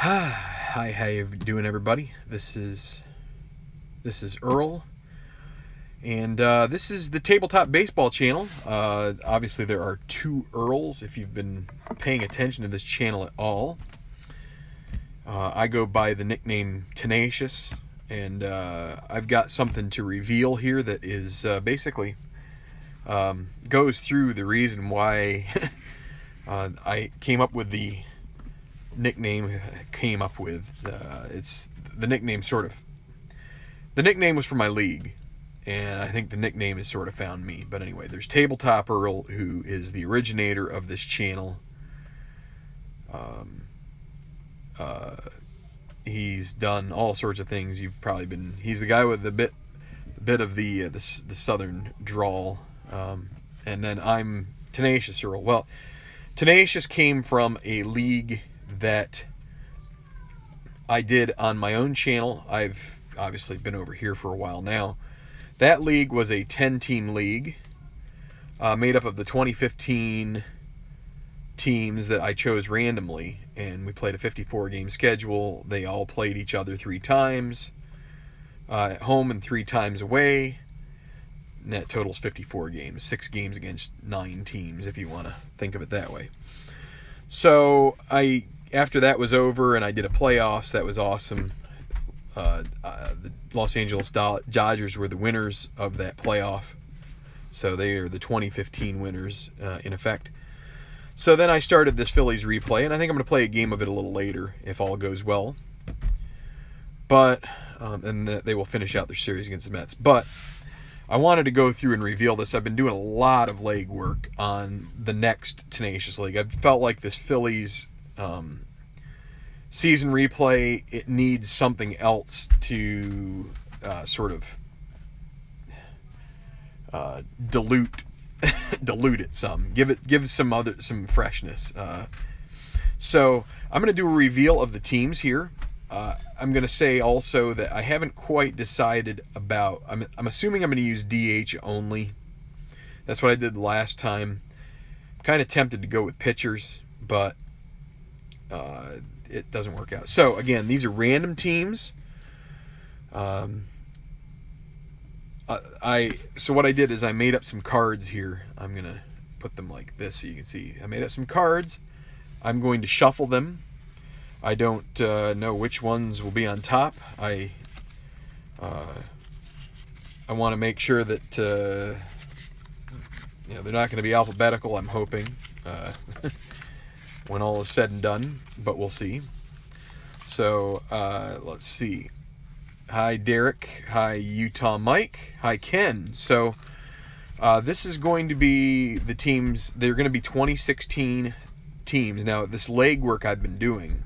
Hi, how you doing, everybody? This is Earl, and this is the Tabletop Baseball channel. Obviously, there are two Earls. If you've been paying attention to this channel at all, I go by the nickname Ten-acious, and I've got something to reveal here that is basically goes through the reason why I came up with the nickname. It's the nickname the nickname was from my league, and I think the nickname has sort of found me. But anyway, there's Tabletop Earl, who is the originator of this channel. He's done all sorts of things. He's the guy with the bit of the southern drawl, and then I'm Ten-acious Earl. Well, Ten-acious came from a league that I did on my own channel. I've obviously been over here for a while now. That league was a 10-team league made up of the 2015 teams that I chose randomly, and we played a 54-game schedule. They all played each other 3 times at home and 3 times away. Net totals 54 games, 6 games against 9 teams, if you want to think of it that way. So after that was over and I did a playoffs, that was awesome. The Los Angeles Dodgers were the winners of that playoff. So they are the 2015 winners, in effect. So then I started this Phillies replay, and I think I'm going to play a game of it a little later if all goes well. But and they will finish out their series against the Mets. But I wanted to go through and reveal this. I've been doing a lot of legwork on the next Ten-acious League. I felt like this Phillies season replay, it needs something else to sort of dilute it some. Give some freshness. So I'm going to do a reveal of the teams here. I'm going to say also that I haven't quite decided about. I'm assuming I'm going to use DH only. That's what I did the last time. Kind of tempted to go with pitchers, but it doesn't work out. So again, these are random teams. So what I did is I made up some cards here. I'm going to put them like this so you can see. I made up some cards. I'm going to shuffle them. I don't know which ones will be on top. I want to make sure that they're not going to be alphabetical. I'm hoping when all is said and done, but we'll see. So let's see. Hi Derek. Hi Utah Mike. Hi Ken. So this is going to be the teams. They're going to be 2016 teams. Now this legwork I've been doing,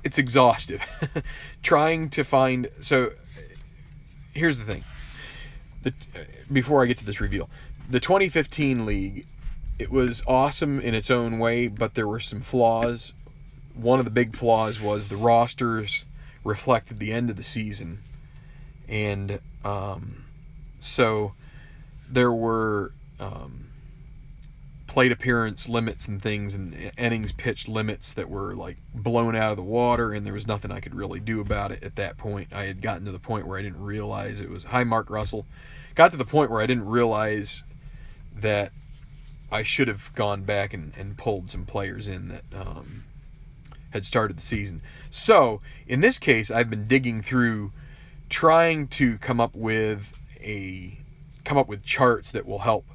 it's exhaustive. Trying to find. So here's the thing. Before I get to this reveal, the 2015 league, it was awesome in its own way, but there were some flaws. One of the big flaws was the rosters reflected the end of the season, and so there were plate appearance limits and things and innings pitched limits that were like blown out of the water, and there was nothing I could really do about it at that point. I had gotten to the point where I didn't realize it was hi Mark Russell. Got to the point where I didn't realize that I should have gone back and pulled some players in that had started the season. So in this case, I've been digging through, trying to come up with charts that will help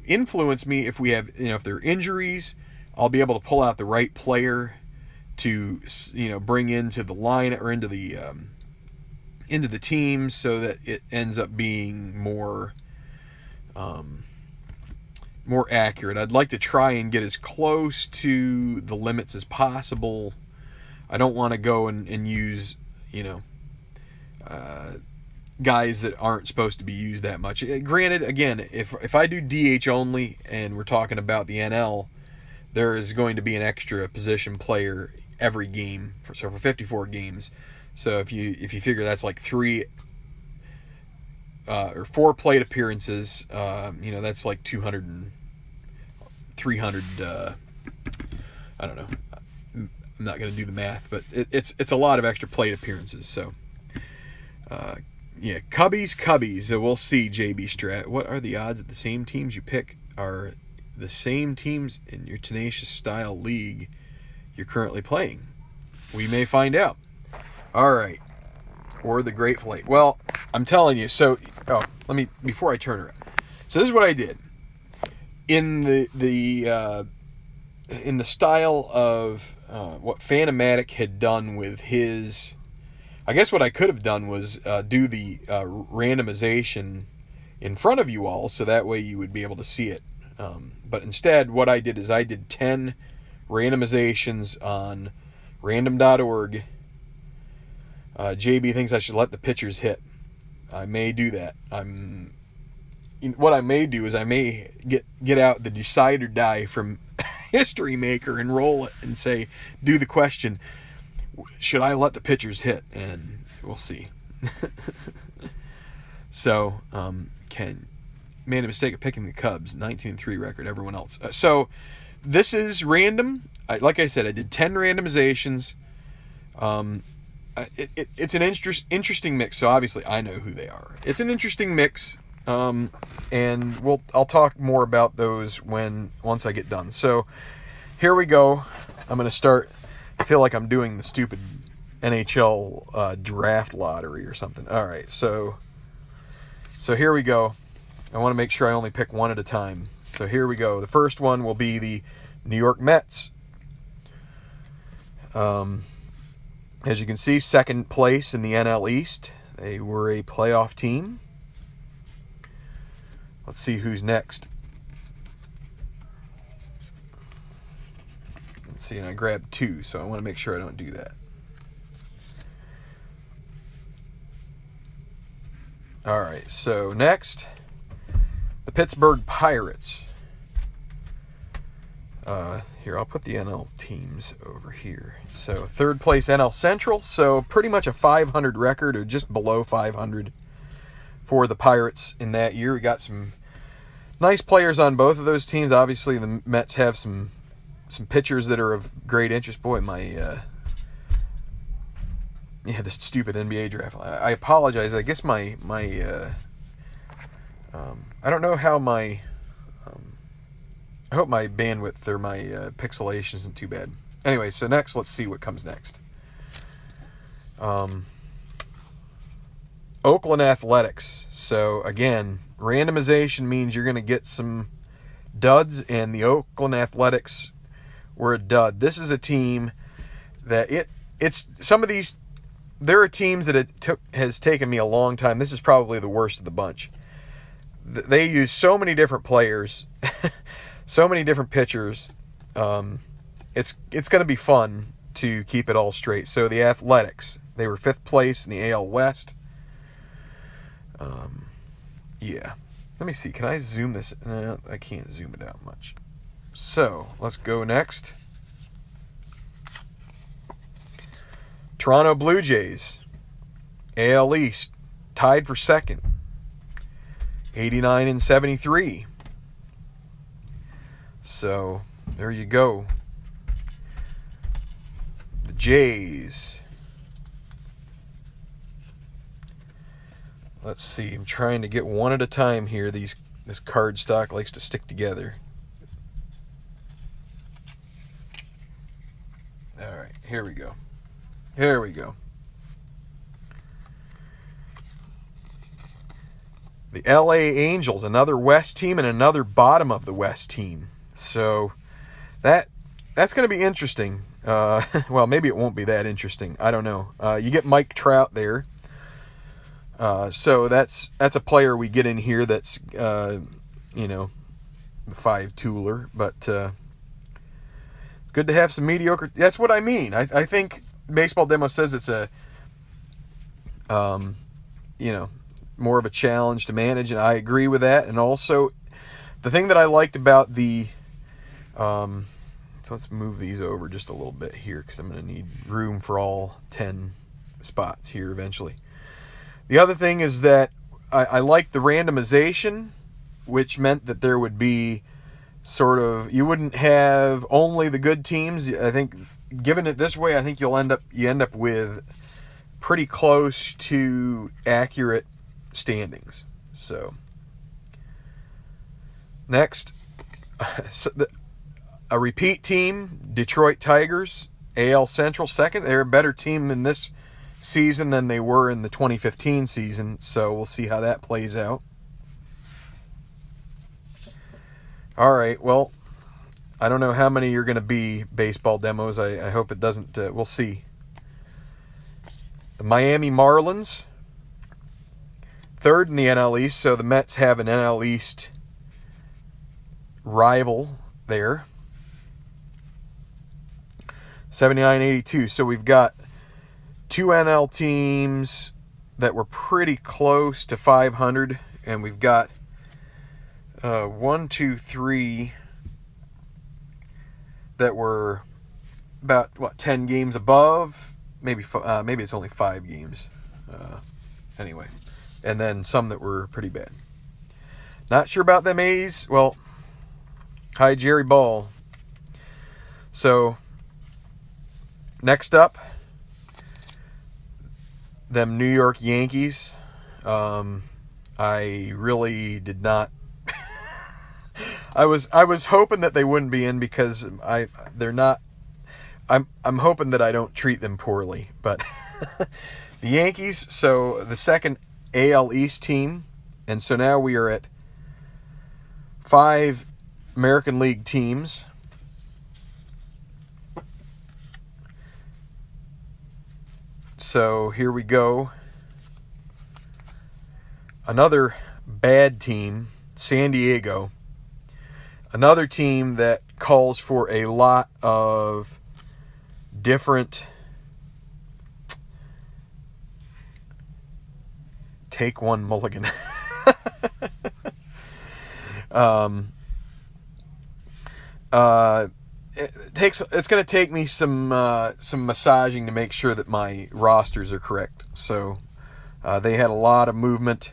influence me if we have, if there are injuries. I'll be able to pull out the right player to bring into the line or into the team, so that it ends up being more accurate. I'd like to try and get as close to the limits as possible. I don't want to go and use guys that aren't supposed to be used that much. Granted, again, if I do DH only and we're talking about the NL, there is going to be an extra position player every game for 54 games. So if you figure that's like 3 or 4 plate appearances, that's like 200 and 300. I don't know. I'm not going to do the math, but it's a lot of extra plate appearances. So, yeah, Cubbies. We'll see, JB Strat. What are the odds that the same teams you pick are the same teams in your Tenacious style league you're currently playing? We may find out. All right. Or the Grateful Eight. Well, I'm telling you. So, before I turn around. So this is what I did. In the style of what Phantomatic had done with his, I guess what I could have done was do the randomization in front of you all, so that way you would be able to see it. But instead, what I did is I did 10 randomizations on random.org. JB thinks I should let the pitchers hit. I may do that. What I may do is I may get out the decide or die from History Maker and roll it and say, do the question, should I let the pitchers hit? And we'll see. So, Ken made a mistake of picking the Cubs, 19-3 record, everyone else. So, this is random. Like I said, I did 10 randomizations. It's an interesting mix, so obviously I know who they are. It's an interesting mix, and I'll talk more about those once I get done. So, here we go. I'm going to start. I feel like I'm doing the stupid NHL draft lottery or something. All right, so here we go. I want to make sure I only pick one at a time. So here we go. The first one will be the New York Mets. As you can see, second place in the NL East. They were a playoff team. Let's see who's next. Let's see, and I grabbed 2, so I want to make sure I don't do that. All right, so next, the Pittsburgh Pirates. Here, I'll put the NL teams over here. So, third place NL Central. So, pretty much a 500 record, or just below 500 for the Pirates in that year. We got some nice players on both of those teams. Obviously, the Mets have some pitchers that are of great interest. Boy, the stupid NBA draft. I apologize. I guess I don't know how I hope my bandwidth or my pixelation isn't too bad. Anyway, so next, let's see what comes next. Oakland Athletics. So, again, randomization means you're going to get some duds, and the Oakland Athletics were a dud. This is a team that it's some of these. There are teams that has taken me a long time. This is probably the worst of the bunch. They use so many different players, so many different pitchers. It's going to be fun to keep it all straight. So the Athletics, they were 5th place in the AL West. Yeah. Let me see. Can I zoom this? No, I can't zoom it out much. So let's go next. Toronto Blue Jays, AL East, tied for 2nd, 89-73. So there you go. The Jays. Let's see. I'm trying to get one at a time here. This card stock likes to stick together. All right, here we go. Here we go. The LA Angels, another West team and another bottom of the West team. So that's going to be interesting. Well, maybe it won't be that interesting. I don't know. You get Mike Trout there. So that's a player we get in here that's, the 5-tooler. But it's good to have some mediocre. That's what I mean. I think Baseball Demo says it's a, more of a challenge to manage, and I agree with that. And also, the thing that I liked about so let's move these over just a little bit here because I'm going to need room for all 10 spots here eventually. The other thing is that I liked the randomization, which meant that there would be you wouldn't have only the good teams. I think given it this way, I think you end up with pretty close to accurate standings. So next, a repeat team, Detroit Tigers, AL Central second. They're a better team in this season than they were in the 2015 season, so we'll see how that plays out. All right, well, I don't know how many you're going to be, baseball demos. I hope it doesn't. We'll see. The Miami Marlins, third in the NL East, so the Mets have an NL East rival there. 79-82. So we've got two NL teams that were pretty close to 500, and we've got 1, 2, 3 that were about 10 games above. Maybe it's only 5 games. Anyway, and then some that were pretty bad. Not sure about them A's. Well, hi Jerry Ball. So next up, them New York Yankees. I really did not. I was hoping that they wouldn't be in because they're not. I'm hoping that I don't treat them poorly, but the Yankees. So the second AL East team, and so now we are at 5 American League teams. So here we go. Another bad team, San Diego. Another team that calls for a lot of different take one mulligan. It's going to take me some massaging to make sure that my rosters are correct. So they had a lot of movement.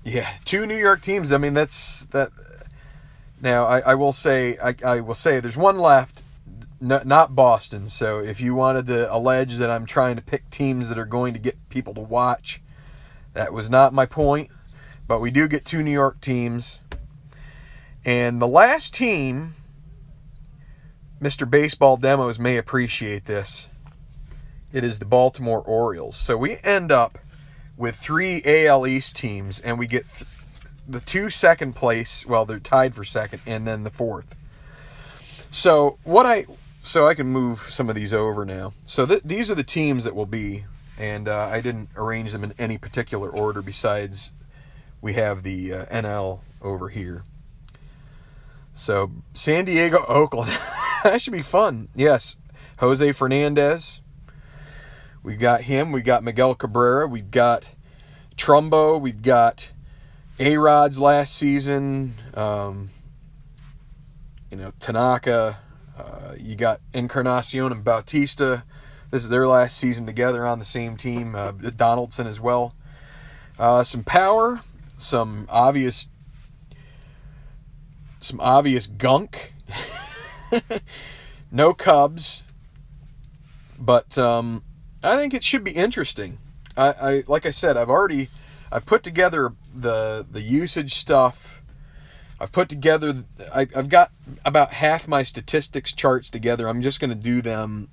Yeah, 2 New York teams. I mean, that's that. Now I will say there's one left, not Boston. So if you wanted to allege that I'm trying to pick teams that are going to get people to watch, that was not my point. But we do get 2 New York teams, and the last team, Mr. Baseball Demos may appreciate this. It is the Baltimore Orioles. So we end up with 3 AL East teams, and we get the 2 second place. Well, they're tied for second, and then the 4th. So I can move some of these over now. So these are the teams that will be, and I didn't arrange them in any particular order besides we have the NL over here. So San Diego, Oakland. That should be fun. Yes, Jose Fernandez. We got him. We got Miguel Cabrera. We got Trumbo. We got A-Rod's last season. Tanaka. You got Encarnacion and Bautista. This is their last season together on the same team. Donaldson as well. Some power. Some obvious gunk. No Cubs, but I think it should be interesting. I like I said, I've put together the usage stuff. I've got about half my statistics charts together. I'm just going to do them.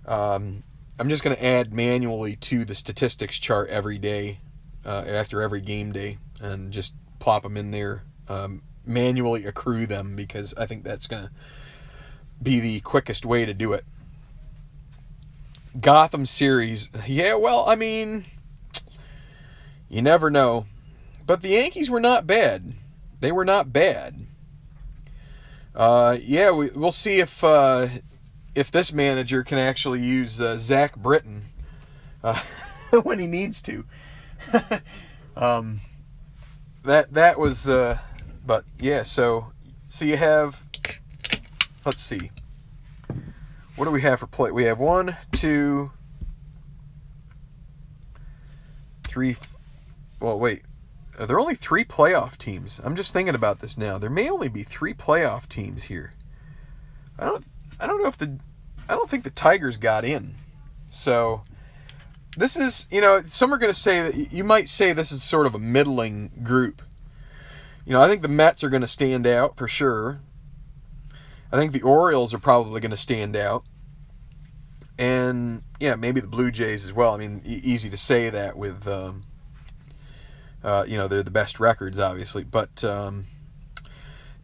I'm just going to add manually to the statistics chart every day, after every game day, and just plop them in there. Manually accrue them because I think that's going to be the quickest way to do it. Gotham series. Yeah, well, I mean, you never know. But the Yankees were not bad. They were not bad. We'll see if this manager can actually use Zach Britton when he needs to. That was... But yeah, so you have, let's see, what do we have for play? We have 1, 2, 3. Well, wait, are there only 3 playoff teams? I'm just thinking about this now. There may only be 3 playoff teams here. I I don't think the Tigers got in. So this is, some are going to say that you might say this is sort of a middling group. I think the Mets are going to stand out for sure. I think the Orioles are probably going to stand out. And, yeah, maybe the Blue Jays as well. I mean, easy to say that with, they're the best records, obviously. But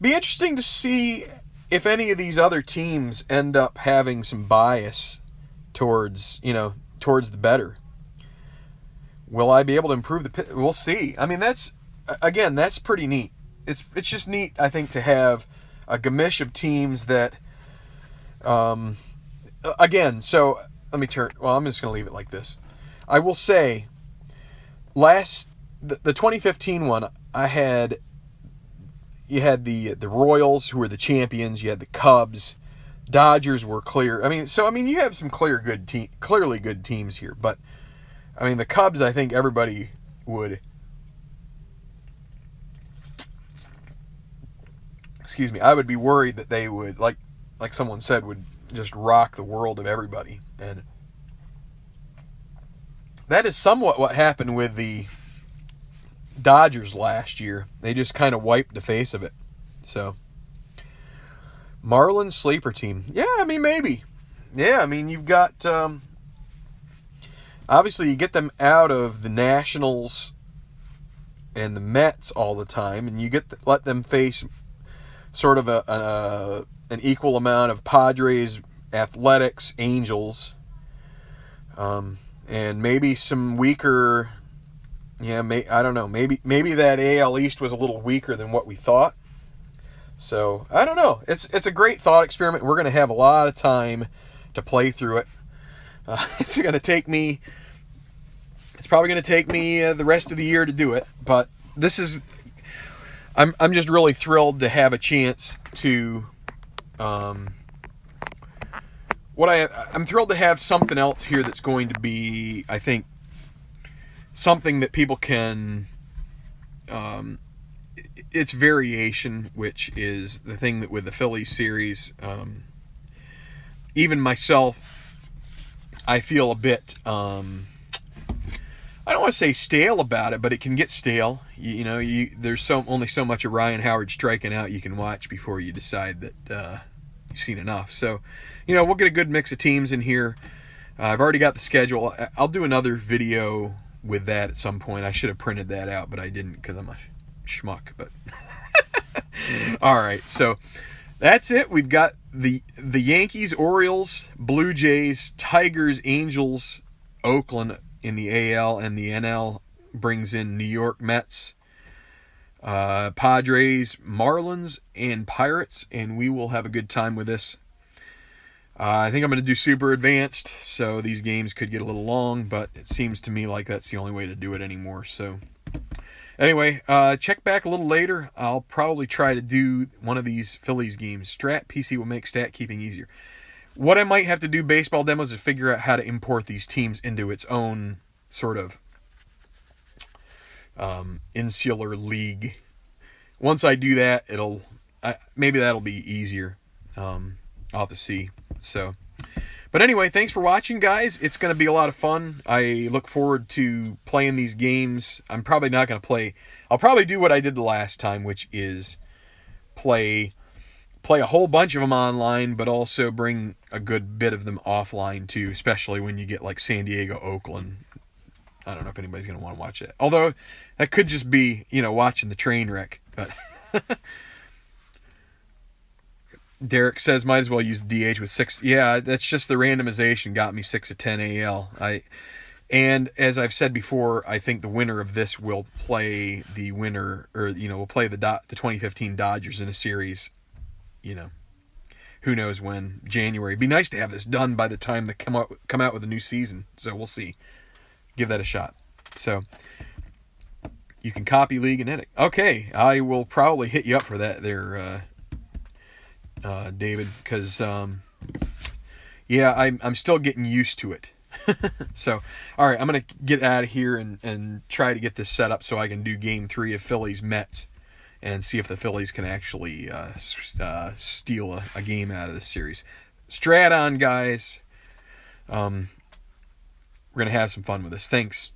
be interesting to see if any of these other teams end up having some bias towards the better. Will I be able to improve the pitch? We'll see. I mean, that's pretty neat. It's just neat, I think, to have a gamish of teams that, again, so let me turn, well, I'm just going to leave it like this. I will say, the 2015 one, you had the Royals, who were the champions, you had the Cubs, Dodgers were clear. I mean, you have some clearly good teams here, but, I mean, the Cubs, I think everybody would, I would be worried that they would, like someone said, would just rock the world of everybody. And that is somewhat what happened with the Dodgers last year. They just kind of wiped the face of it. So, Marlins sleeper team. Yeah, I mean, maybe. Yeah, I mean, you've got, obviously you get them out of the Nationals and the Mets all the time, and you let them face sort of an equal amount of Padres, Athletics, Angels, and maybe some weaker. Yeah, I don't know. Maybe that AL East was a little weaker than what we thought. So I don't know. It's a great thought experiment. We're going to have a lot of time to play through it. It's going to take me. It's probably going to take me the rest of the year to do it. But this is. I'm just really thrilled to have a chance to. I'm thrilled to have something else here that's going to be, I think, something that people can. It's variation, which is the thing that with the Phillies series. Even myself, I feel a bit. I don't want to say stale about it, but it can get stale. There's only so much of Ryan Howard striking out you can watch before you decide that you've seen enough. So, we'll get a good mix of teams in here. I've already got the schedule. I'll do another video with that at some point. I should have printed that out, but I didn't because I'm a schmuck. But all right, so that's it. We've got the Yankees, Orioles, Blue Jays, Tigers, Angels, Oakland in the AL, and the NL brings in New York Mets, Padres, Marlins, and Pirates, and we will have a good time with this. I think I'm going to do super advanced, so these games could get a little long, but it seems to me like that's the only way to do it anymore. So anyway, check back a little later. I'll probably try to do one of these Phillies games. Strat PC will make stat keeping easier. What I might have to do baseball demos is figure out how to import these teams into its own sort of insular league. Once I do that, maybe that'll be easier. I'll have to see. So, but anyway, thanks for watching, guys. It's going to be a lot of fun. I look forward to playing these games. I'm probably not going to play. I'll probably do what I did the last time, which is play a whole bunch of them online, but also bring a good bit of them offline too, especially when you get like San Diego, Oakland. I don't know if anybody's going to want to watch it. Although that could just be, watching the train wreck. But Derek says might as well use DH with 6. Yeah, that's just the randomization got me 6 of 10 AL. And as I've said before, I think the winner of this will play the winner, or will play the 2015 Dodgers in a series. Who knows when? January. It'd be nice to have this done by the time they come out with a new season. So we'll see. Give that a shot. So you can copy league and edit. Okay, I will probably hit you up for that there, David, because I'm still getting used to it. So, all right, I'm gonna get out of here and try to get this set up so I can do Game 3 of Phillies Mets and see if the Phillies can actually steal a game out of this series. Strat on, guys. We're going to have some fun with this. Thanks.